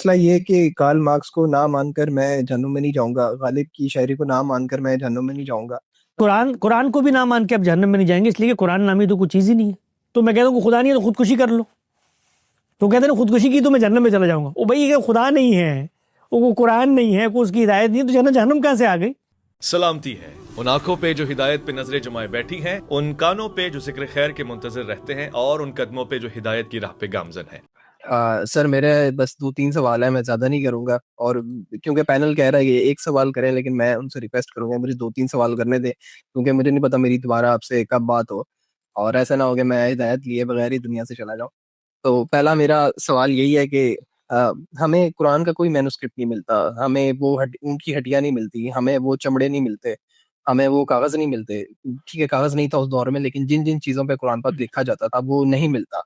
مسئلہ یہ ہے کہ کارل مارکس کو نہ مان کر میں جہنم میں نہیں جاؤں گا، غالب کی شاعری کو نہ مان کر میں جہنم میں نہیں جاؤں گا۔ قرآن کو بھی نہ مان کے آپ جہنم میں نہیں جائیں گے، اس لیے کہ قرآن نامی تو کوئی چیز ہی نہیں ہے۔ تو میں کہتا ہوں کہ خدا نہیں ہے تو خودکشی کر لو، تو کہتے ہیں خودکشی کی تو میں جہنم میں چلا جاؤں گا۔ وہ بھائی کہ خدا نہیں ہے، وہ قرآن نہیں ہے، کوئی اس کی ہدایت نہیں ہے، تو جہنم کہاں سے آ گئی؟ سلامتی ہے ان آنکھوں پہ جو ہدایت پہ نظریں جمائے بیٹھی ہیں، ان کانوں پہ جو ذکر خیر کے منتظر رہتے ہیں، اور ان قدموں پہ جو ہدایت کی راہ پہ گامزن ہیں۔ سر میرے بس 2-3 سوال ہیں، میں زیادہ نہیں کروں گا، اور کیونکہ پینل کہہ رہا ہے کہ ایک سوال کریں، لیکن میں ان سے ریکویسٹ کروں گا مجھے 2-3 سوال کرنے دیں، کیونکہ مجھے نہیں پتا میری دوبارہ آپ سے کب بات ہو، اور ایسا نہ ہو کہ میں ہدایت لیے بغیر ہی دنیا سے چلا جاؤں۔ تو پہلا میرا سوال یہی ہے کہ ہمیں قرآن کا کوئی مینوسکرپٹ نہیں ملتا، ہمیں وہ ان کی ہڈیاں نہیں ملتی، ہمیں وہ چمڑے نہیں ملتے، ہمیں وہ کاغذ نہیں ملتے۔ ٹھیک ہے کاغذ نہیں تھا اس دور میں، لیکن جن جن چیزوں پہ قرآن پر لکھا جاتا تھا وہ نہیں ملتا۔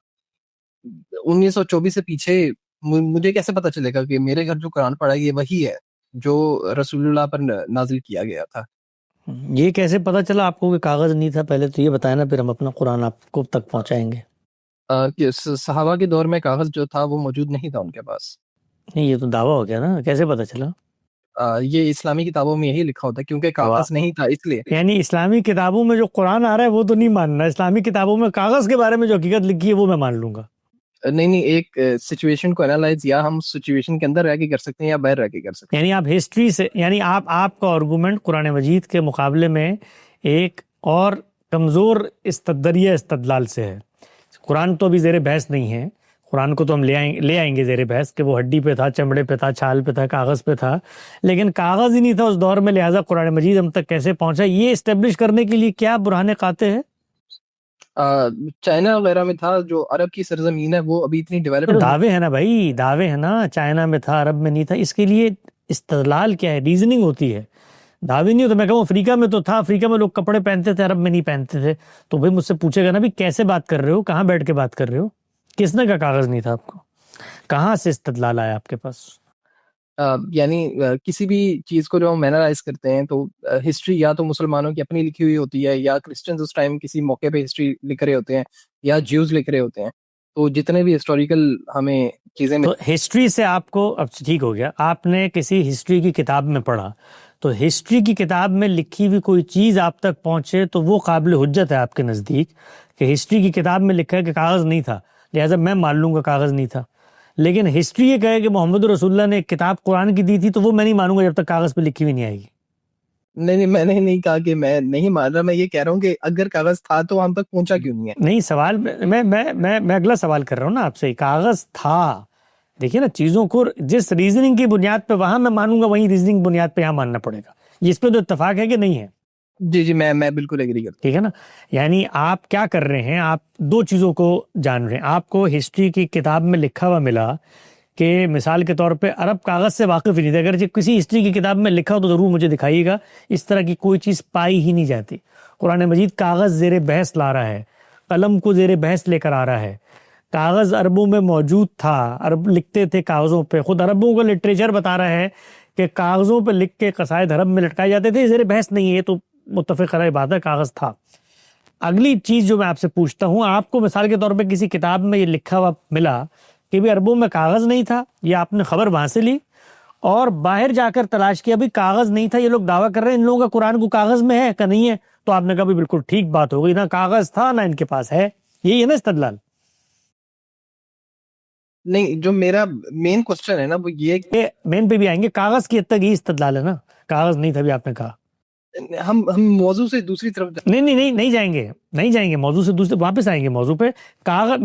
1924 سے پیچھے مجھے کیسے پتا چلے گا کہ میرے گھر جو قرآن پڑھا یہ وہی ہے جو رسول اللہ پر نازل کیا گیا تھا؟ یہ کیسے پتا چلا آپ کو کہ کاغذ نہیں تھا؟ پہلے تو یہ بتائیں نا، پھر ہم اپنا قرآن آپ کو تک پہنچائیں گے۔ کہ صحابہ کے دور میں کاغذ جو تھا وہ موجود نہیں تھا ان کے پاس۔ نہیں، یہ تو دعویٰ ہو گیا نا، کیسے پتا چلا؟ یہ اسلامی کتابوں میں یہی لکھا ہوتا ہے، کیونکہ کاغذ نہیں تھا اس لیے۔ یعنی اسلامی کتابوں میں جو قرآن آ رہا ہے وہ تو نہیں ماننا، اسلامی کتابوں میں کاغذ کے بارے میں جو حقیقت لکھی ہے وہ میں مان لوں گا۔ نہیں، ایک سچویشن کو انالائز یا ہم سچویشن کے اندر رہ کے کر سکتے ہیں یا باہر رہ کے کر سکتے ہیں۔ یعنی آپ ہسٹری سے، یعنی آپ کا آرگومنٹ قرآن مجید کے مقابلے میں ایک اور کمزور استدلال سے ہے۔ قرآن تو ابھی زیر بحث نہیں ہے، قرآن کو تو ہم لے آئیں گے زیر بحث کہ وہ ہڈی پہ تھا، چمڑے پہ تھا، چھال پہ تھا، کاغذ پہ تھا، لیکن کاغذ ہی نہیں تھا اس دور میں، لہٰذا قرآن مجید ہم تک کیسے پہنچا؟ یہ اسٹیبلش کرنے کے لیے کیا برہان قاطع ہے؟ چائنا وغیرہ میں تھا، جو عرب کی سرزمین ہے وہ ابھی اتنی ڈیولپ دعوے ہیں نا بھائی، دعوے ہیں نا، چائنا میں تھا، عرب میں نہیں تھا۔ اس کے لیے استدلال کیا ہے؟ ریزننگ ہوتی ہے، دعوے نہیں ہوتا۔ میں کہوں افریقہ میں تو تھا، افریقہ میں لوگ کپڑے پہنتے تھے، عرب میں نہیں پہنتے تھے، تو بھائی مجھ سے پوچھے گا نا بھی کیسے بات کر رہے ہو، کہاں بیٹھ کے بات کر رہے ہو، کس نے کہا کاغذ نہیں تھا آپ کو، کہاں سے استدلال آیا آپ کے پاس؟ یعنی کسی بھی چیز کو جو ہم اینالائز کرتے ہیں تو ہسٹری یا تو مسلمانوں کی اپنی لکھی ہوئی ہوتی ہے، یا کرسچنز اس ٹائم کسی موقع پہ ہسٹری لکھ رہے ہوتے ہیں، یا جیوز لکھ رہے ہوتے ہیں۔ تو جتنے بھی ہسٹوریکل ہمیں چیزیں تو ہسٹری سے آپ کو، اب ٹھیک ہو گیا، آپ نے کسی ہسٹری کی کتاب میں پڑھا، تو ہسٹری کی کتاب میں لکھی ہوئی کوئی چیز آپ تک پہنچے تو وہ قابل حجت ہے آپ کے نزدیک، کہ ہسٹری کی کتاب میں لکھا ہے کہ کاغذ نہیں تھا لہٰذا میں مان لوں گا کاغذ نہیں تھا۔ لیکن ہسٹری یہ کہے کہ محمد رسول اللہ نے ایک کتاب قرآن کی دی تھی، تو وہ میں نہیں مانوں گا جب تک کاغذ پہ لکھی ہوئی نہیں آئے گی۔ نہیں، میں نے نہیں کہا کہ میں نہیں مان رہا، میں یہ کہہ رہا ہوں کہ اگر کاغذ تھا تو ہم تک پہنچا کیوں نہیں ہے؟ نہیں، سوال میں اگلا سوال کر رہا ہوں نا آپ سے، کاغذ تھا، دیکھیے نا چیزوں کو جس ریزننگ کی بنیاد پہ وہاں میں مانوں گا، وہیں ریزننگ بنیاد پہ یہاں ماننا پڑے گا۔ اس پہ تو اتفاق ہے کہ نہیں ہے؟ جی میں بالکل ایگری کرتا ہوں۔ ٹھیک ہے نا، یعنی آپ کیا کر رہے ہیں، آپ دو چیزوں کو جان رہے ہیں۔ آپ کو ہسٹری کی کتاب میں لکھا ہوا ملا کہ مثال کے طور پہ عرب کاغذ سے واقف ہی نہیں تھے، اگر کسی ہسٹری کی کتاب میں لکھا ہو تو ضرور مجھے دکھائیے گا، اس طرح کی کوئی چیز پائی ہی نہیں جاتی۔ قرآن مجید کاغذ زیر بحث لا رہا ہے، قلم کو زیر بحث لے کر آ رہا ہے۔ کاغذ عربوں میں موجود تھا، عرب لکھتے تھے کاغذوں پہ، خود عربوں کا لٹریچر بتا رہا ہے کہ کاغذوں پہ لکھ کے قصائد عرب میں لٹکائے جاتے تھے، زیر بحث نہیں ہے، یہ تو متفق علیہ بات ہے، کاغذ تھا۔ اگلی چیز جو میں آپ سے پوچھتا ہوں، آپ کو مثال کے طور پہ کسی کتاب میں یہ لکھا ہوا ملا کہ بھی عربوں میں کاغذ نہیں تھا، یا آپ نے خبر وہاں سے لی اور باہر جا کر تلاش کیا بھی کاغذ نہیں تھا، یہ لوگ دعویٰ کر رہے ہیں ان لوگوں کا قرآن کو کاغذ میں ہے کہ نہیں ہے، تو آپ نے کہا بھی بالکل ٹھیک بات ہو گئی، نہ کاغذ تھا نہ ان کے پاس ہے، یہی ہے نا استدلال؟ نہیں، جو میرا مین کوسچن ہے نا وہ یہ کہ مین پہ بھی آئیں گے، کاغذ کی حد تک یہ استدلال ہے نا، کاغذ نہیں تھا بھی آپ نے کہا۔ ہم موضوع سے دوسری طرف نہیں جائیں گے موضوع سے دوسرے، واپس آئیں گے موضوع پہ۔ کاغذ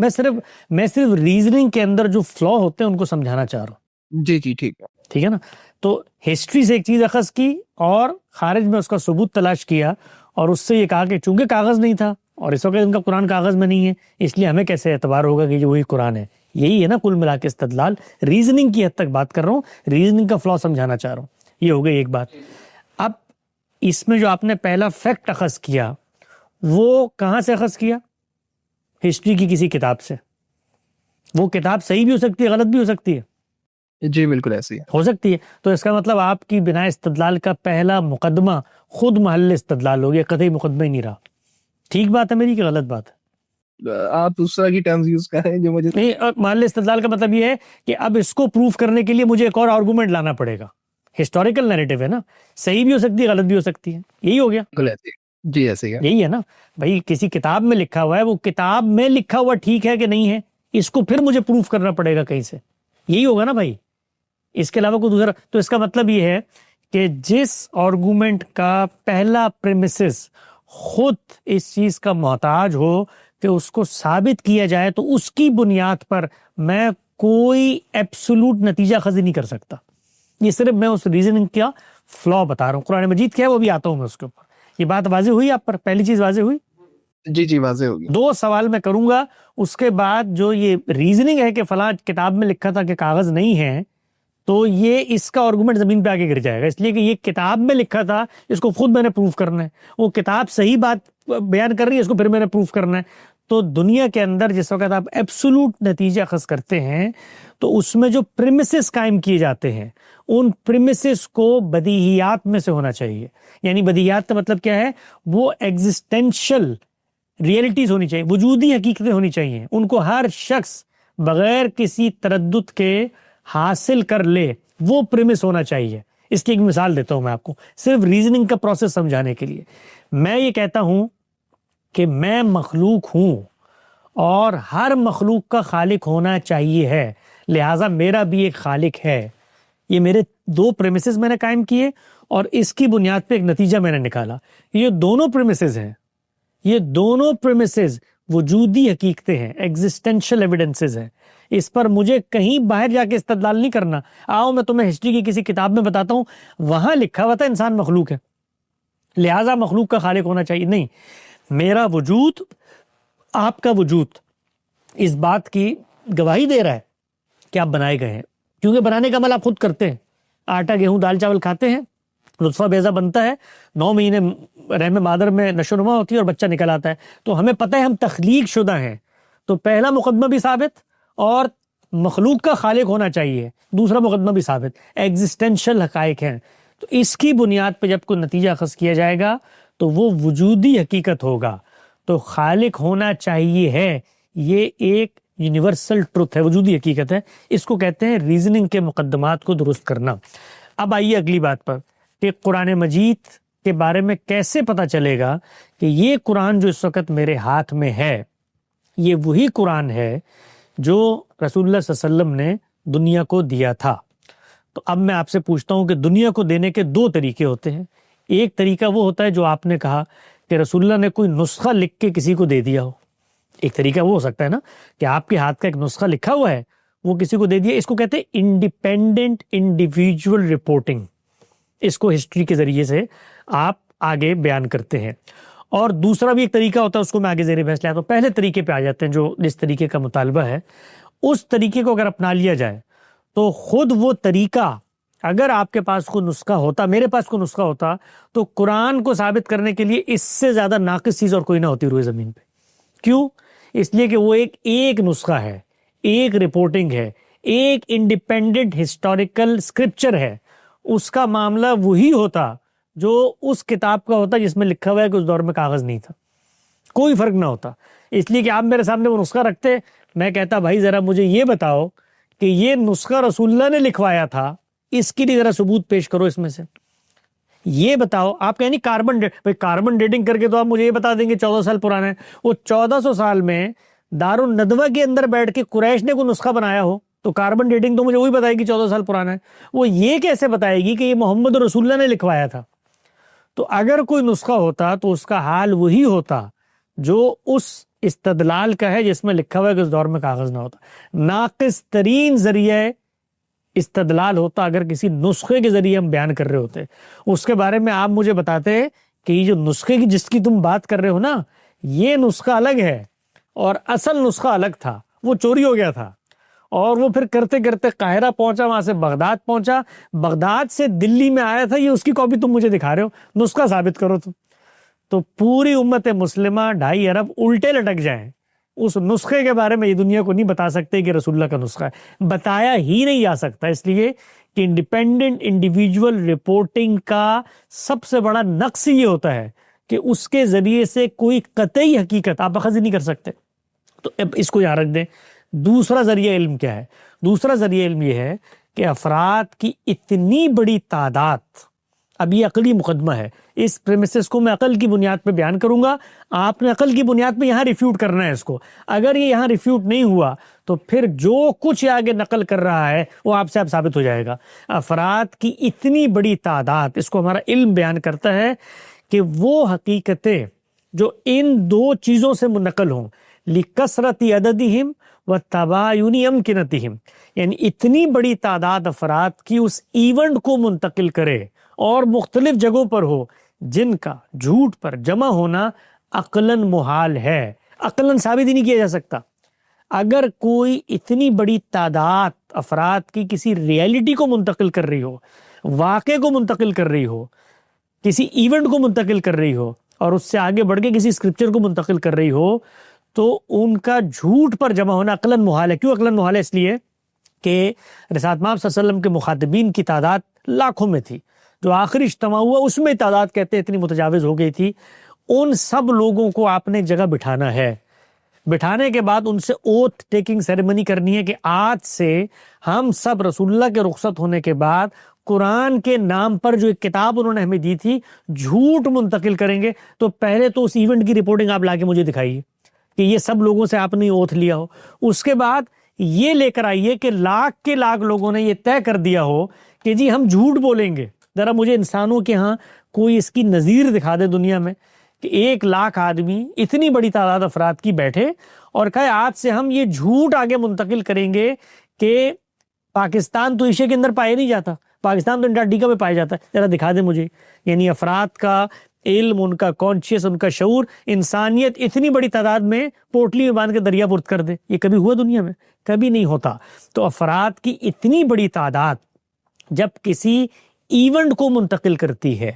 میں صرف ریزننگ کے اندر جو فلا ہوتے ہیں ان کو سمجھانا چاہ رہا ہوں۔ جی ٹھیک ہے نا، تو ہسٹری سے ایک چیز اخذ کی اور خارج میں اس کا ثبوت تلاش کیا، اور اس سے یہ کہا کہ چونکہ کاغذ نہیں تھا اور اس وقت ان کا قرآن کاغذ میں نہیں ہے، اس لیے ہمیں کیسے اعتبار ہوگا کہ یہ وہی قرآن ہے۔ یہی ہے نا کل ملا کے استدلال، ریزننگ کی حد تک بات کر رہا ہوں، ریزننگ کا فلا سمجھانا چاہ رہا ہوں۔ یہ ہو گئی ایک بات۔ اب اس میں جو آپ نے پہلا فیکٹ اخذ کیا وہ کہاں سے اخذ کیا؟ ہسٹری کی کسی کتاب سے۔ وہ کتاب صحیح بھی ہو سکتی ہے، غلط بھی ہو سکتی ہے، جی بالکل ایسی ہو سکتی ہے، تو اس کا مطلب آپ کی بنا استدلال کا پہلا مقدمہ خود محل استدلال ہو گیا، قطعی مقدمہ ہی نہیں رہا۔ ٹھیک بات ہے میری کہ غلط بات ہے؟ آپ اس طرح کی ٹرمز یوز کر رہے ہیں جو مجھے نہیں. محل استدلال کا مطلب یہ ہے کہ اب اس کو پروف کرنے کے لیے مجھے ایک اور آرگومنٹ لانا پڑے گا. ہسٹوریکل نیریٹو ہے نا, صحیح بھی ہو سکتی ہے غلط بھی ہو سکتی ہے, یہی ہو گیا. جی ایسے ہی ہے. یہی ہے نا بھائی, کسی کتاب میں لکھا ہوا ہے, وہ کتاب میں لکھا ہوا ٹھیک ہے کہ نہیں ہے, اس کو پھر مجھے پروف کرنا پڑے گا کہیں سے, یہی ہوگا نا بھائی. اس کے علاوہ کوئی دوسرا. تو اس کا مطلب یہ ہے کہ جس آرگومنٹ کا پہلا پریمیسز خود اس چیز کا محتاج ہو کہ اس کو ثابت کیا جائے, تو اس کی بنیاد پر میں کوئی ایبسولوٹ نتیجہ خزی نہیں کر سکتا. یہ صرف میں اس ریزننگ کا فلا بتا رہا ہوں. قرآن مجید کیا ہے وہ بھی آتا ہوں میں اس کے اوپر. یہ بات واضح ہوئی آپ پر؟ پہلی چیز واضح ہوئی. جی واضح ہوگی. 2 سوال میں کروں گا, اس کے بعد جو یہ ریزننگ ہے کہ فلاں کتاب میں لکھا تھا کہ کاغذ نہیں ہے, تو یہ اس کا آرگومنٹ زمین پہ آگے گر جائے گا, اس لیے کہ یہ کتاب میں لکھا تھا, اس کو خود میں نے پروف کرنا ہے. وہ کتاب صحیح بات بیان کر رہی ہے, اس کو پھر میں نے پروف کرنا ہے. تو دنیا کے اندر جس وقت آپ ایبسولوٹ نتیجہ خز کرتے ہیں, تو اس میں جو پریمیسز قائم کیے جاتے ہیں, ان پریمیسز کو بدیہیات میں سے ہونا چاہیے. یعنی بدیہیات کا مطلب کیا ہے؟ وہ ایگزسٹینشل ریئلٹیز ہونی چاہیے, وجودی حقیقتیں ہونی چاہیے. ان کو ہر شخص بغیر کسی تردد کے حاصل کر لے, وہ پریمس ہونا چاہیے. اس کی ایک مثال دیتا ہوں میں آپ کو, صرف ریزننگ کا پروسیس سمجھانے کے لیے. میں یہ کہتا ہوں کہ میں مخلوق ہوں اور ہر مخلوق کا خالق ہونا چاہیے ہے, لہٰذا میرا بھی ایک خالق ہے. یہ میرے 2 پریمیسز میں نے قائم کیے اور اس کی بنیاد پہ ایک نتیجہ میں نے نکالا. یہ دونوں پریمیسز ہیں, یہ دونوں پریمیسز وجودی حقیقتیں ہیں, ایگزسٹینشل ایویڈنسز ہیں. اس پر مجھے کہیں باہر جا کے استدلال نہیں کرنا. آؤ میں تمہیں ہسٹری کی کسی کتاب میں بتاتا ہوں, وہاں لکھا ہوا تھا انسان مخلوق ہے, لہٰذا مخلوق کا خالق ہونا چاہیے. نہیں, میرا وجود, آپ کا وجود اس بات کی گواہی دے رہا ہے کہ آپ بنائے گئے ہیں, کیونکہ بنانے کا عمل آپ خود کرتے ہیں. آٹا گیہوں دال چاول کھاتے ہیں, نطفہ بیضہ بنتا ہے, 9 مہینے رحم مادر میں نشو نما ہوتی ہے اور بچہ نکل آتا ہے. تو ہمیں پتہ ہے ہم تخلیق شدہ ہیں. تو پہلا مقدمہ بھی ثابت, اور مخلوق کا خالق ہونا چاہیے, دوسرا مقدمہ بھی ثابت, ایگزسٹینشل حقائق ہیں. تو اس کی بنیاد پہ جب کوئی نتیجہ اخذ کیا جائے گا تو وہ وجودی حقیقت ہوگا. تو خالق ہونا چاہیے ہے, یہ ایک یونیورسل ٹروتھ ہے, وجودی حقیقت ہے. اس کو کہتے ہیں ریزننگ کے مقدمات کو درست کرنا. اب آئیے اگلی بات پر کہ قرآن مجید کے بارے میں کیسے پتہ چلے گا کہ یہ قرآن جو اس وقت میرے ہاتھ میں ہے, یہ وہی قرآن ہے جو رسول اللہ صلی اللہ علیہ وسلم نے دنیا کو دیا تھا. تو اب میں آپ سے پوچھتا ہوں کہ دنیا کو دینے کے 2 طریقے ہوتے ہیں. ایک طریقہ وہ ہوتا ہے جو آپ نے کہا کہ رسول اللہ نے کوئی نسخہ لکھ کے کسی کو دے دیا ہو. ایک طریقہ وہ ہو سکتا ہے نا کہ آپ کے ہاتھ کا ایک نسخہ لکھا ہوا ہے, وہ کسی کو دے دیا. اس کو کہتے ہیں انڈیپینڈنٹ انڈیویجول رپورٹنگ. اس کو ہسٹری کے ذریعے سے آپ آگے بیان کرتے ہیں. اور دوسرا بھی ایک طریقہ ہوتا ہے, اس کو میں آگے زیر بحث لاتا ہوں. پہلے طریقے پہ آ جاتے ہیں, جو جس طریقے کا مطالبہ ہے اس طریقے کو اگر اپنا لیا جائے تو خود وہ طریقہ, اگر آپ کے پاس کوئی نسخہ ہوتا, میرے پاس کوئی نسخہ ہوتا, تو قرآن کو ثابت کرنے کے لیے اس سے زیادہ ناقص چیز اور کوئی نہ ہوتی روئے زمین پہ. کیوں؟ اس لیے کہ وہ ایک نسخہ ہے, ایک رپورٹنگ ہے, ایک انڈیپینڈنٹ ہسٹوریکل اسکرپچر ہے. اس کا معاملہ وہی ہوتا جو اس کتاب کا ہوتا جس میں لکھا ہوا ہے کہ اس دور میں کاغذ نہیں تھا, کوئی فرق نہ ہوتا. اس لیے کہ آپ میرے سامنے وہ نسخہ رکھتے, میں کہتا بھائی ذرا مجھے یہ بتاؤ کہ یہ نسخہ رسول اللہ نے لکھوایا تھا, اس کی ذرا ثبوت پیش کرو اس میں سے, یہ بتاؤ. آپ کہیں نہیں کاربن ڈیٹنگ کر کے تو آپ مجھے یہ بتا دیں گے 14 سال پرانا ہے. وہ 1400 سال میں دار الندوہ کے اندر بیٹھ کے قریش نے کوئی نسخہ بنایا ہو تو کاربن ڈیٹنگ تو مجھے وہی بتائے گی 14 سال پرانا ہے. وہ یہ کیسے بتائے گی کہ یہ محمد رسول اللہ نے لکھوایا تھا؟ تو اگر کوئی نسخہ ہوتا تو اس کا حال وہی ہوتا جو اس استدلال کا ہے جس میں لکھا ہوا ہے کہ اس دور میں کاغذ نہ ہوتا. ناقص ترین ذریعہ استدلال ہوتا اگر کسی نسخے کے ذریعے ہم بیان کر رہے ہوتے. اس کے بارے میں آپ مجھے بتاتے کہ یہ جو نسخے کی جس کی تم بات کر رہے ہو نا, یہ نسخہ الگ ہے اور اصل نسخہ الگ تھا, وہ چوری ہو گیا تھا, اور وہ پھر کرتے کرتے قاہرہ پہنچا, وہاں سے بغداد پہنچا, بغداد سے دلی میں آیا تھا, یہ اس کی کاپی تم مجھے دکھا رہے ہو, نسخہ ثابت کرو تم. تو پوری امت مسلمہ 2.5 ارب الٹے لٹک جائیں. اس نسخے کے بارے میں یہ دنیا کو نہیں بتا سکتے کہ رسول اللہ کا نسخہ ہے, بتایا ہی نہیں جا سکتا. اس لیے کہ انڈیپینڈنٹ انڈیویجول رپورٹنگ کا سب سے بڑا نقص یہ ہوتا ہے کہ اس کے ذریعے سے کوئی قطعی حقیقت آپ اخذ نہیں کر سکتے. تو اب اس کو یہاں رکھ دیں. دوسرا ذریعہ علم کیا ہے؟ دوسرا ذریعہ علم یہ ہے کہ افراد کی اتنی بڑی تعداد، اب یہ عقلی مقدمہ ہے، اس پریمیسز کو میں عقل کی بنیاد پہ بیان کروں گا، آپ نے عقل کی بنیاد پہ یہاں ریفیوٹ کرنا ہے اس کو. اگر یہ یہاں ریفیوٹ نہیں ہوا تو پھر جو کچھ آگے نقل کر رہا ہے وہ آپ سے اب ثابت ہو جائے گا. افراد کی اتنی بڑی تعداد، اس کو ہمارا علم بیان کرتا ہے کہ وہ حقیقتیں جو ان دو چیزوں سے منقل ہوں، لکثرت عددہم وتباین امکنتہم، یعنی اتنی بڑی تعداد افراد کی اس ایونٹ کو منتقل کرے اور مختلف جگہوں پر ہو جن کا جھوٹ پر جمع ہونا عقلاً محال ہے، عقلاً ثابت ہی نہیں کیا جا سکتا. اگر کوئی اتنی بڑی تعداد افراد کی کسی ریئلٹی کو منتقل کر رہی ہو، واقعے کو منتقل کر رہی ہو، کسی ایونٹ کو منتقل کر رہی ہو، اور اس سے آگے بڑھ کے کسی اسکرپچر کو منتقل کر رہی ہو، تو ان کا جھوٹ پر جمع ہونا عقلاً محال ہے. کیوں عقلاً محال ہے؟ اس لیے کہ رسالت مآب صلی اللہ علیہ وسلم کے مخاطبین کی تعداد لاکھوں میں تھی. جو آخری اجتماع ہوا اس میں تعداد کہتے ہیں اتنی متجاوز ہو گئی تھی. ان سب لوگوں کو آپ نے ایک جگہ بٹھانا ہے. بٹھانے کے بعد ان سے اوتھ ٹیکنگ سیریمنی کرنی ہے کہ آج سے ہم سب رسول اللہ کے رخصت ہونے کے بعد قرآن کے نام پر جو ایک کتاب انہوں نے ہمیں دی تھی جھوٹ منتقل کریں گے. تو پہلے تو اس ایونٹ کی رپورٹنگ آپ لا کے مجھے دکھائیے کہ یہ سب لوگوں سے آپ نے اوتھ لیا ہو. اس کے بعد یہ لے کر آئیے کہ لاکھ کے لاکھ لوگوں نے یہ طے کر دیا ہو کہ جی ہم جھوٹ بولیں گے. ذرا مجھے انسانوں کے ہاں کوئی اس کی نظیر دکھا دے دنیا میں کہ 1,00,000 آدمی اتنی بڑی تعداد افراد کی بیٹھے اور کہے آج سے ہم یہ جھوٹ آگے منتقل کریں گے کہ پاکستان تو ایشیا کے اندر پایا نہیں جاتا، پاکستان تو انٹارکٹیکا میں پایا جاتا ہے. ذرا دکھا دے مجھے. یعنی افراد کا علم، ان کا کانشیس، ان کا شعور انسانیت اتنی بڑی تعداد میں پوٹلی میں باندھ کے دریا پرت کر دے. یہ کبھی ہوا دنیا میں؟ کبھی نہیں ہوتا. تو افراد کی اتنی بڑی تعداد جب کسی ایونٹ کو منتقل کرتی ہے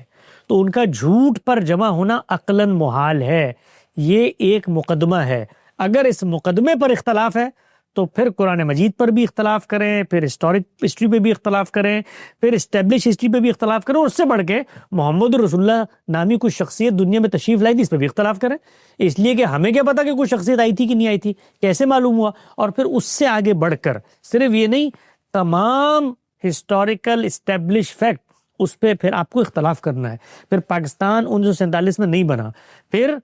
تو ان کا جھوٹ پر جمع ہونا عقلاً محال ہے. یہ ایک مقدمہ ہے. اگر اس مقدمے پر اختلاف ہے تو پھر قرآن مجید پر بھی اختلاف کریں، پھر ہسٹورک ہسٹری پہ بھی اختلاف کریں، پھر اسٹیبلش ہسٹری پہ بھی اختلاف کریں، اور اس سے بڑھ کے محمد رسول اللہ نامی کوئی شخصیت دنیا میں تشریف لائی تھی اس پہ بھی اختلاف کریں. اس لیے کہ ہمیں کیا پتا کہ کوئی شخصیت آئی تھی کہ نہیں آئی تھی، کیسے معلوم ہوا. اور پھر اس سے آگے بڑھ کر صرف یہ نہیں، تمام ہسٹوریکل اسٹیبلش فیکٹ اس پہ پھر آپ کو اختلاف کرنا ہے. پھر پاکستان 1947 میں نہیں بنا، پھر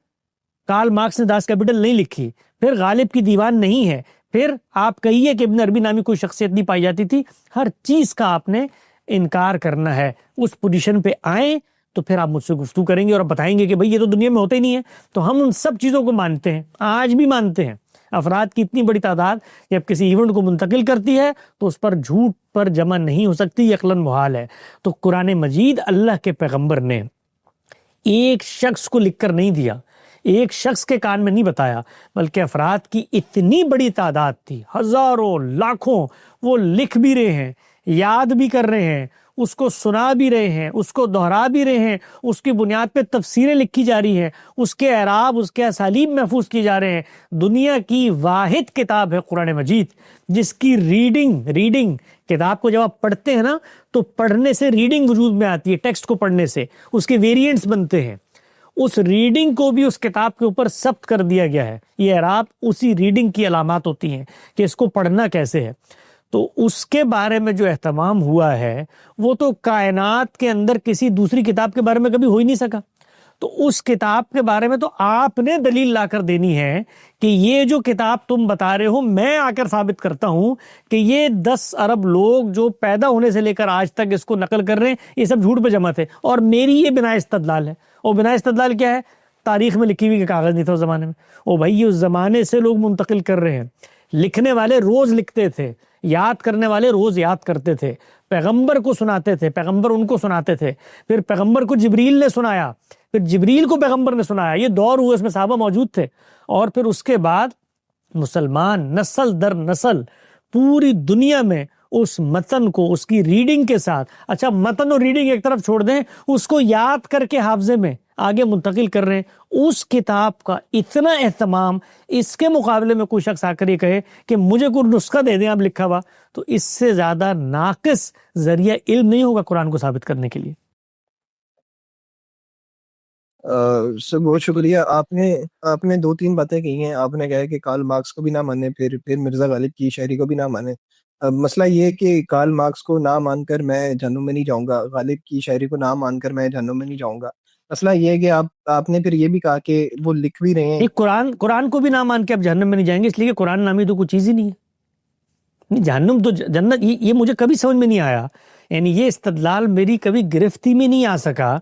کارل مارکس نے داس کیپٹل نہیں لکھی، پھر غالب کی دیوان نہیں ہے، پھر آپ کہیے کہ ابن عربی نامی کوئی شخصیت نہیں پائی جاتی تھی. ہر چیز کا آپ نے انکار کرنا ہے. اس پوزیشن پہ آئیں تو پھر آپ مجھ سے گفتگو کریں گے اور بتائیں گے کہ بھئی یہ تو دنیا میں ہوتا ہی نہیں ہے. تو ہم ان سب چیزوں کو مانتے ہیں، آج بھی مانتے ہیں. افراد کی اتنی بڑی تعداد جب کسی ایونٹ کو منتقل کرتی ہے تو اس پر جھوٹ پر جمع نہیں ہو سکتی، یہ عقلاً محال ہے. تو قرآن مجید اللہ کے پیغمبر نے ایک شخص کو لکھ کر نہیں دیا، ایک شخص کے کان میں نہیں بتایا، بلکہ افراد کی اتنی بڑی تعداد تھی، ہزاروں لاکھوں، وہ لکھ بھی رہے ہیں، یاد بھی کر رہے ہیں، اس کو سنا بھی رہے ہیں، اس کو دہرا بھی رہے ہیں، اس کی بنیاد پہ تفسیریں لکھی جا رہی ہیں، اس کے اعراب، اس کے اسالیب محفوظ کیے جا رہے ہیں. دنیا کی واحد کتاب ہے قرآن مجید جس کی ریڈنگ کتاب کو جب آپ پڑھتے ہیں نا تو پڑھنے سے ریڈنگ وجود میں آتی ہے، ٹیکسٹ کو پڑھنے سے اس کے ویریئنٹس بنتے ہیں. اس ریڈنگ کو بھی اس کتاب کے اوپر ثبت کر دیا گیا ہے. یہ اعراب اسی ریڈنگ کی علامات ہوتی ہیں کہ اس کو پڑھنا کیسے ہے. تو اس کے بارے میں جو اہتمام ہوا ہے وہ تو کائنات کے اندر کسی دوسری کتاب کے بارے میں کبھی ہو ہی نہیں سکا. تو اس کتاب کے بارے میں تو آپ نے دلیل لا کر دینی ہے کہ یہ جو کتاب تم بتا رہے ہو میں آ کر ثابت کرتا ہوں کہ یہ 10 ارب لوگ جو پیدا ہونے سے لے کر آج تک اس کو نقل کر رہے ہیں یہ سب جھوٹ پہ جمع تھے، اور میری یہ بنا استدلال ہے. اور بنا استدلال کیا ہے؟ تاریخ میں لکھی ہوئی کہ کاغذ نہیں تھا اس زمانے میں. او بھائی اس زمانے سے لوگ منتقل کر رہے ہیں. لکھنے والے روز لکھتے تھے، یاد کرنے والے روز یاد کرتے تھے، پیغمبر کو سناتے تھے، پیغمبر ان کو سناتے تھے، پھر پیغمبر کو جبریل نے سنایا، پھر جبریل کو پیغمبر نے سنایا. یہ دور ہوئے، اس میں صحابہ موجود تھے. اور پھر اس کے بعد مسلمان نسل در نسل پوری دنیا میں اس متن کو اس کی ریڈنگ کے ساتھ، اچھا متن اور ریڈنگ ایک طرف چھوڑ دیں، اس کو یاد کر کے حافظے میں آگے منتقل کر رہے ہیں. اس کتاب کا اتنا اہتمام، اس کے مقابلے میں کوئی شخص آ کر یہ کہے کہ مجھے کوئی نسخہ دے دیں آپ لکھا ہوا، تو اس سے زیادہ ناقص ذریعہ علم نہیں ہوگا قرآن کو ثابت کرنے کے لیے. سر بہت شکریہ. آپ نے 2-3 باتیں کہی ہیں. آپ نے کہا کہ کارل مارکس کو بھی نہ مانے، پھر مرزا غالب کی شاعری کو بھی نہ مانے. مسئلہ یہ ہے کہ کارل مارکس کو نہ مان کر میں جہنم میں نہیں جاؤں گا، غالب کی شاعری کو نہ مان کر میں جہنم میں نہیں جاؤں گا. مسئلہ یہ ہے کہ آپ نے پھر یہ بھی کہا کہ وہ لکھ بھی رہے ہیں. قرآن کو بھی نہ مان کے اب جہنم میں نہیں جائیں گے، اس لیے کہ قرآن نامی تو کوئی چیز ہی نہیں ہے. جہنم تو جنت، یہ مجھے کبھی سمجھ میں نہیں آیا. یعنی یہ استدلال میری کبھی گرفتی میں نہیں آ سکا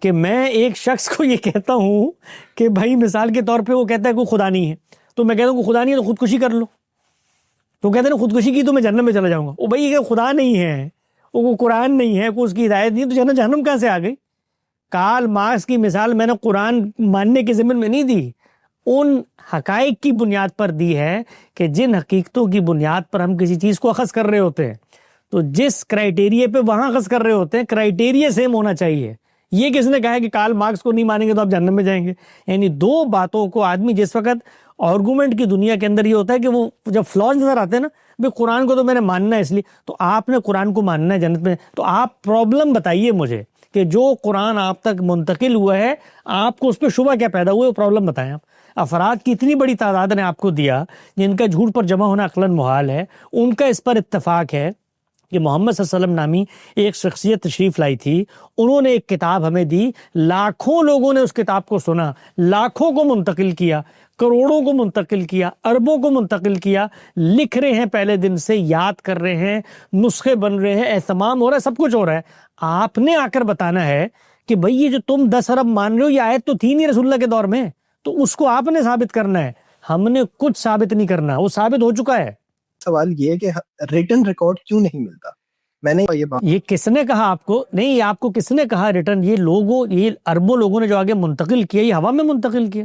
کہ میں ایک شخص کو یہ کہتا ہوں کہ بھائی مثال کے طور پہ وہ کہتا ہے کوئی خدا نہیں ہے، تو میں کہتا ہوں کوئی خدا نہیں ہے تو خودکشی کر لو. تو کہتے ہیں خودکشی کی تو میں جہنم میں چلا جاؤں گا. وہ بھائی یہ خدا نہیں ہے، وہ قرآن نہیں ہے، کوئی اس کی ہدایت نہیں ہے، تو جہنم کہاں سے آ گئی؟ کارل مارکس کی مثال میں نے قرآن ماننے کے ضمن میں نہیں دی، ان حقائق کی بنیاد پر دی ہے کہ جن حقیقتوں کی بنیاد پر ہم کسی چیز کو اخذ کر رہے ہوتے ہیں تو جس کرائیٹیریے پہ وہاں اخذ کر رہے ہوتے ہیں کرائیٹیریے سیم ہونا چاہیے. یہ کس نے کہا ہے کہ کارل مارکس کو نہیں مانیں گے تو آپ جہنم میں جائیں گے؟ یعنی دو باتوں کو آدمی جس وقت آرگومنٹ کی دنیا کے اندر یہ ہوتا ہے کہ وہ جب فلاز نظر آتے ہیں نا، بھئی قرآن کو تو میں نے ماننا ہے اس لیے، تو آپ نے قرآن کو ماننا ہے جنت میں، تو آپ پرابلم بتائیے مجھے کہ جو قرآن آپ تک منتقل ہوا ہے آپ کو اس پہ شبہ کیا پیدا ہوا ہے، وہ پرابلم بتائیں. آپ افراد کی اتنی بڑی تعداد نے آپ کو دیا جن کا جھوٹ پر جمع ہونا عقلاً محال ہے، ان کا اس پر اتفاق ہے کہ محمد صلی اللہ علیہ وسلم نامی ایک شخصیت تشریف لائی تھی، انہوں نے ایک کتاب ہمیں دی، لاکھوں لوگوں نے اس کتاب کو سنا، لاکھوں کو منتقل کیا، کروڑوں کو منتقل کیا، اربوں کو منتقل کیا، لکھ رہے ہیں پہلے دن سے، یاد کر رہے ہیں، نسخے بن رہے ہیں، اہتمام ہو رہا ہے، سب کچھ ہو رہا ہے. آپ نے آ کر بتانا ہے کہ بھئی یہ جو تم 10 ارب مان رہے ہو یہ آیت تو تھی نہیں رسول اللہ کے دور میں، تو اس کو آپ نے ثابت کرنا ہے. ہم نے کچھ ثابت نہیں کرنا، وہ ثابت ہو چکا ہے. سوال یہ ہے کہ ریٹن ریکارڈ کیوں نہیں ملتا. میں نے یہ بات، یہ کس نے کہا آپ کو؟ نہیں، آپ کو کس نے کہا ریٹرن؟ یہ لوگوں، یہ اربوں لوگوں نے جو آگے منتقل کیا، یہ ہوا میں منتقل کیا.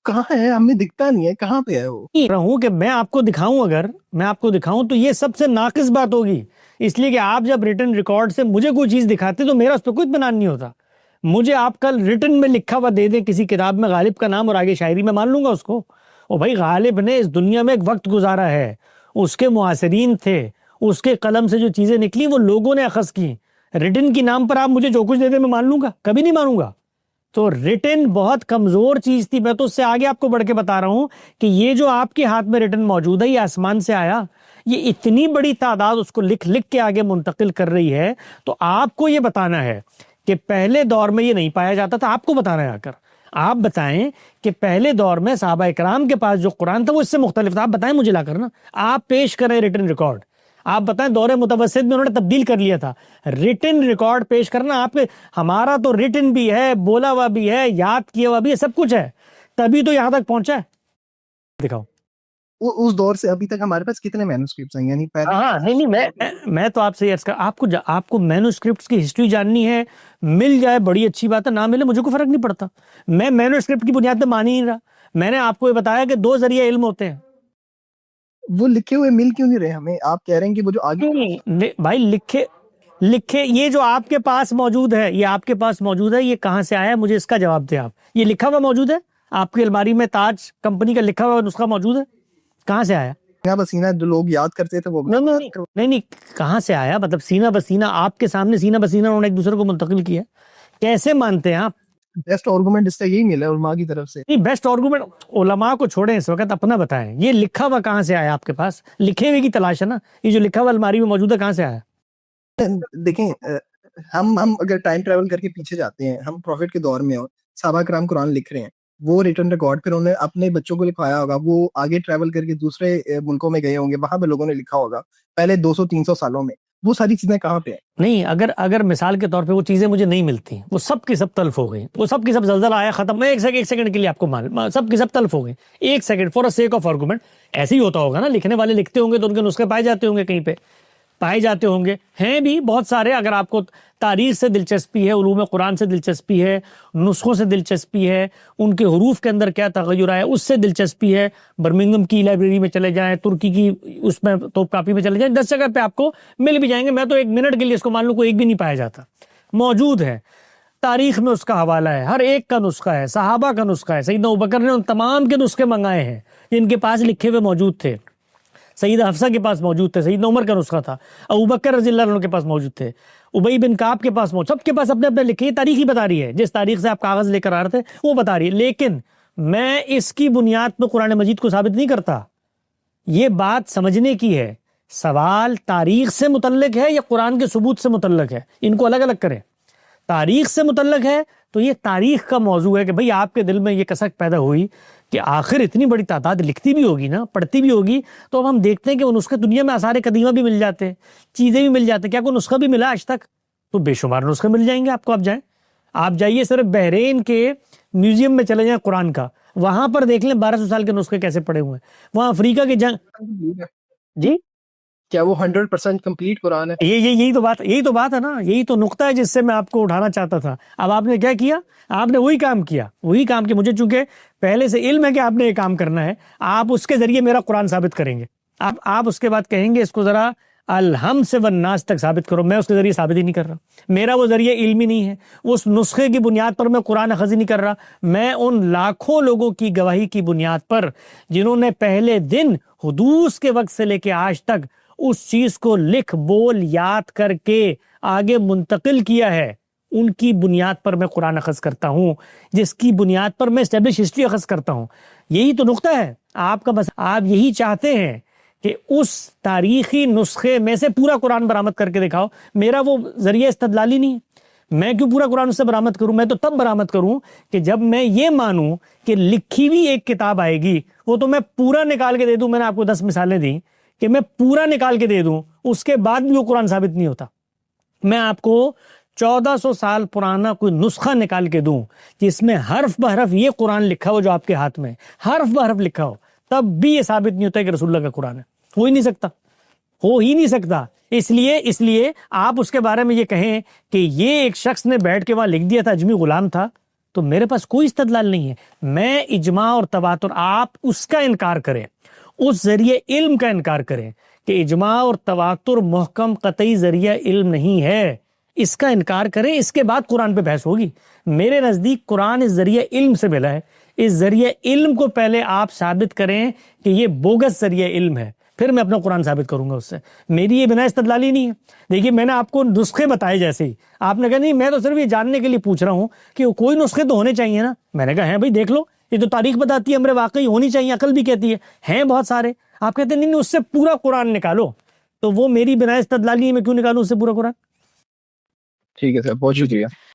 کہاں ہے؟ ہمیں دکھتا نہیں ہے، کہاں پہ ہے وہ؟ ہوں کہ میں آپ کو دکھاؤں، اگر میں آپ کو دکھاؤں تو یہ سب سے ناقص بات ہوگی، اس لیے کہ آپ جب ریٹن ریکارڈ سے مجھے کوئی چیز دکھاتے تو میرا اس پہ کوئی اطمینان نہیں ہوتا. مجھے آپ کل ریٹن میں لکھا ہوا دے دیں کسی کتاب میں غالب کا نام اور آگے شاعری، میں مان لوں گا اس کو. اور بھائی غالب نے اس دنیا میں ایک وقت گزارا ہے، اس کے معاصرین تھے، اس کے قلم سے جو چیزیں نکلی وہ لوگوں نے اخذ کی. ریٹن کی نام پر آپ مجھے جو کچھ دے دیں میں مان لوں گا؟ کبھی نہیں مانوں گا. تو ریٹن بہت کمزور چیز تھی. میں تو اس سے آگے آپ کو بڑھ کے بتا رہا ہوں کہ یہ جو آپ کے ہاتھ میں ریٹن موجود ہے یہ آسمان سے آیا، یہ اتنی بڑی تعداد اس کو لکھ لکھ کے آگے منتقل کر رہی ہے. تو آپ کو یہ بتانا ہے کہ پہلے دور میں یہ نہیں پایا جاتا تھا. آپ کو بتانا ہے آ کر، آپ بتائیں کہ پہلے دور میں صحابہ اکرام کے پاس جو قرآن تھا وہ اس سے مختلف تھا. آپ بتائیں مجھے لا کر نا، آپ پیش کریں ریٹن ریکارڈ. آپ بتائیں دور متوسط میں انہوں نے تبدیل کر لیا تھا. ریٹن ریکارڈ پیش کرنا آپ کے، ہمارا تو ریٹن بھی ہے، بولا ہوا بھی ہے، یاد کیا ہوا بھی ہے، سب کچھ ہے، تبھی تو یہاں تک پہنچا ہے. دکھاؤ. اس دور سے ابھی تک ہمارے پاس کتنے مینوسکرپٹس ہیں؟ یعنی ہاں نہیں، میں تو آپ سے آپ کو مینوسکرپٹس کی ہسٹری جاننی ہے، مل جائے بڑی اچھی بات ہے، نہ ملے مجھے کوئی فرق نہیں پڑتا. میں مینوسکرپٹ کی بنیاد پہ مان ہی نہیں رہا. میں نے آپ کو یہ بتایا کہ 2 ذریعہ علم ہوتے ہیں. وہ لکھے ہوئے مل کیوں نہیں رہے ہمیں؟ آپ کہہ رہے ہیں کہ وہ جو آگے بھائی لکھے یہ جو آپ کے پاس موجود ہے، یہ آپ کے پاس موجود ہے، یہ کہاں سے آیا ہے؟ مجھے اس کا جواب دیں آپ. یہ لکھا ہوا موجود ہے آپ کی الماری میں، تاج کمپنی کا لکھا ہوا نسخہ موجود ہے، کہاں سے آیا؟ سینہ بسینہ جو لوگ یاد کرتے تھے وہ نہیں، کہاں سے آیا؟ مطلب سینہ بسینہ آپ کے سامنے سینہ بسینہ انہوں نے ایک دوسرے کو منتقل کیا، کیسے مانتے ہیں آپ؟ بیسٹ آرگومنٹ اس سے یہی ملا ہے علماء کی طرف سے. نہیں، بیسٹ آرگومنٹ علماء کو چھوڑیں اس وقت، اپنا بتائیں. یہ لکھا ہوا کہاں سے آیا آپ کے پاس؟ لکھے ہوئے کی تلاش ہے نا. یہ جو لکھا ہوا الماری میں موجود ہے کہاں سے آیا؟ دیکھیں، ہم اگر ٹائم ٹریول کر کے پیچھے جاتے ہیں، ہم پروفٹ کے دور میں ہوں، صحابہ کرام قرآن لکھ رہے ہیں، وہ ریٹن ریکارڈ پھر انہوں نے اپنے بچوں کو لکھوایا ہوگا، وہ آگے ٹریول کر کے دوسرے ملکوں میں گئے ہوں گے، وہاں پہ لوگوں نے لکھا ہوگا پہلے 200-300 سالوں میں. وہ ساری چیزیں کہاں پہ ہیں؟ نہیں، اگر مثال کے طور پہ وہ چیزیں مجھے نہیں ملتی، وہ سب کی سب تلف ہو گئی، وہ سب کی سب زلزلہ آیا ختم. میں ایک سیکنڈ کے لیے آپ کو سب کی سب تلف ہو گئی. ایک second for sake of argument. ایسے ہی ہوتا ہوگا نا، لکھنے والے لکھتے ہوں گے تو ان کے نسخے پائے جاتے ہوں گے، کہیں پہ پائے جاتے ہوں گے، ہیں بھی بہت سارے. اگر آپ کو تاریخ سے دلچسپی ہے، علوم قرآن سے دلچسپی ہے، نسخوں سے دلچسپی ہے، ان کے حروف کے اندر کیا تغیر آیا اس سے دلچسپی ہے، برمنگم کی لائبریری میں چلے جائیں، ترکی کی اس میں توپ کاپی میں چلے جائیں، 10 جگہ پہ آپ کو مل بھی جائیں گے. میں تو 1 منٹ کے لیے اس کو مان لوں کوئی ایک بھی نہیں پایا جاتا، موجود ہے. تاریخ میں اس کا حوالہ ہے، ہر ایک کا نسخہ ہے، صحابہ کا نسخہ ہے. سیدنا ابوبکر نے ان تمام کے نسخے منگائے ہیں جن کے پاس لکھے ہوئے موجود تھے. سیدہ حفصہ کے پاس موجود تھے، سیدنا عمر کا نسخہ تھا، ابوبکر رضی اللہ عنہ کے پاس موجود تھے، ابی بن کعب کے پاس موجود، سب کے پاس اپنے اپنے لکھے. یہ تاریخ ہی بتا رہی ہے، جس تاریخ سے آپ کاغذ لے کر آ رہے تھے وہ بتا رہی ہے. لیکن میں اس کی بنیاد پہ قرآن مجید کو ثابت نہیں کرتا. یہ بات سمجھنے کی ہے، سوال تاریخ سے متعلق ہے یا قرآن کے ثبوت سے متعلق ہے، ان کو الگ الگ کریں. تاریخ سے متعلق ہے تو یہ تاریخ کا موضوع ہے کہ بھئی آپ کے دل میں یہ کسک پیدا ہوئی کہ آخر اتنی بڑی تعداد لکھتی بھی ہوگی نا، پڑھتی بھی ہوگی، تو اب ہم دیکھتے ہیں کہ وہ نسخے دنیا میں آثار قدیمہ بھی مل جاتے ہیں، چیزیں بھی مل جاتے ہیں. کیا کوئی نسخہ بھی ملا آج تک؟ تو بے شمار نسخے مل جائیں گے آپ کو. آپ جائیے صرف بحرین کے میوزیم میں چلے جائیں قرآن کا، وہاں پر دیکھ لیں 1200 سال کے نسخے کیسے پڑے ہوئے ہیں. وہاں افریقہ کے جنگ، جی کیا وہ 100% کمپلیٹ قرآن ہے؟ یہی تو بات ہے نا، یہی تو نقطہ ہے جس سے میں آپ کو اٹھانا چاہتا تھا. اب آپ نے کیا کیا؟ آپ نے وہی کام کیا. مجھے چونکہ پہلے سے علم ہے کہ آپ نے یہ کام کرنا ہے، آپ اس کے ذریعے میرا قرآن ثابت کریں گے. آپ اس کے بعد کہیں گے اس کو ذرا الحم سے والناس تک ثابت کرو. میں اس کے ذریعے ثابت ہی نہیں کر رہا، میرا وہ ذریعہ علمی نہیں ہے، اس نسخے کی بنیاد پر میں قرآن اخذی نہیں کر رہا. میں ان لاکھوں لوگوں کی گواہی کی بنیاد پر جنہوں نے پہلے دن حدوث کے وقت سے لے کے آج تک اس چیز کو لکھ بول یاد کر کے آگے منتقل کیا ہے، ان کی بنیاد پر میں قرآن اخذ کرتا ہوں، جس کی بنیاد پر میں اسٹیبلش ہسٹری اخذ کرتا ہوں. یہی تو نقطہ ہے آپ کا. بس آپ یہی چاہتے ہیں کہ اس تاریخی نسخے میں سے پورا قرآن برآمد کر کے دکھاؤ. میرا وہ ذریعہ استدلالی نہیں ہے. میں کیوں پورا قرآن اس سے برآمد کروں؟ میں تو تب برآمد کروں کہ جب میں یہ مانوں کہ لکھی ہوئی ایک کتاب آئے گی، وہ تو میں پورا نکال کے دے دوں. میں نے آپ کو 10 مثالیں دی کہ میں پورا نکال کے دے دوں، اس کے بعد بھی وہ قرآن ثابت نہیں ہوتا. میں آپ کو 1400 سال پرانا کوئی نسخہ نکال کے دوں جس میں حرف بحرف یہ قرآن لکھا ہو جو آپ کے ہاتھ میں حرف بحرف لکھا ہو، تب بھی یہ ثابت نہیں ہوتا ہے کہ رسول اللہ کا قرآن ہے. ہو ہی نہیں سکتا. اس لیے آپ اس کے بارے میں یہ کہیں کہ یہ ایک شخص نے بیٹھ کے وہاں لکھ دیا تھا، اجمی غلام تھا، تو میرے پاس کوئی استدلال نہیں ہے. میں اجماع اور تواتر، آپ اس کا انکار کریں، اس ذریعے علم کا انکار کریں کہ اجماع اور تواتر محکم قطعی ذریعہ علم نہیں ہے، اس کا انکار کریں. اس کے بعد قرآن پہ بحث ہوگی. میرے نزدیک قرآن اس ذریعہ علم سے ملا ہے. اس ذریعہ علم کو پہلے آپ ثابت کریں کہ یہ بوگس ذریعہ علم ہے، پھر میں اپنا قرآن ثابت کروں گا اس سے. میری یہ بنا استدلالی نہیں ہے. دیکھیے میں نے آپ کو نسخے بتائے، جیسے ہی آپ نے کہا نہیں میں تو صرف یہ جاننے کے لیے پوچھ رہا ہوں کہ کوئی نسخے تو ہونے چاہیے نا. میں نے کہا ہیں بھائی دیکھ لو، یہ تو تاریخ بتاتی ہے، امر واقعی ہونی چاہیے، عقل بھی کہتی ہے، ہیں بہت سارے. آپ کہتے ہیں نہیں اس سے پورا قرآن نکالو. تو وہ میری بنا استدلالی ہے، میں کیوں نکالوں اس سے پورا قرآن؟ ٹھیک ہے سر، بہت شکریہ.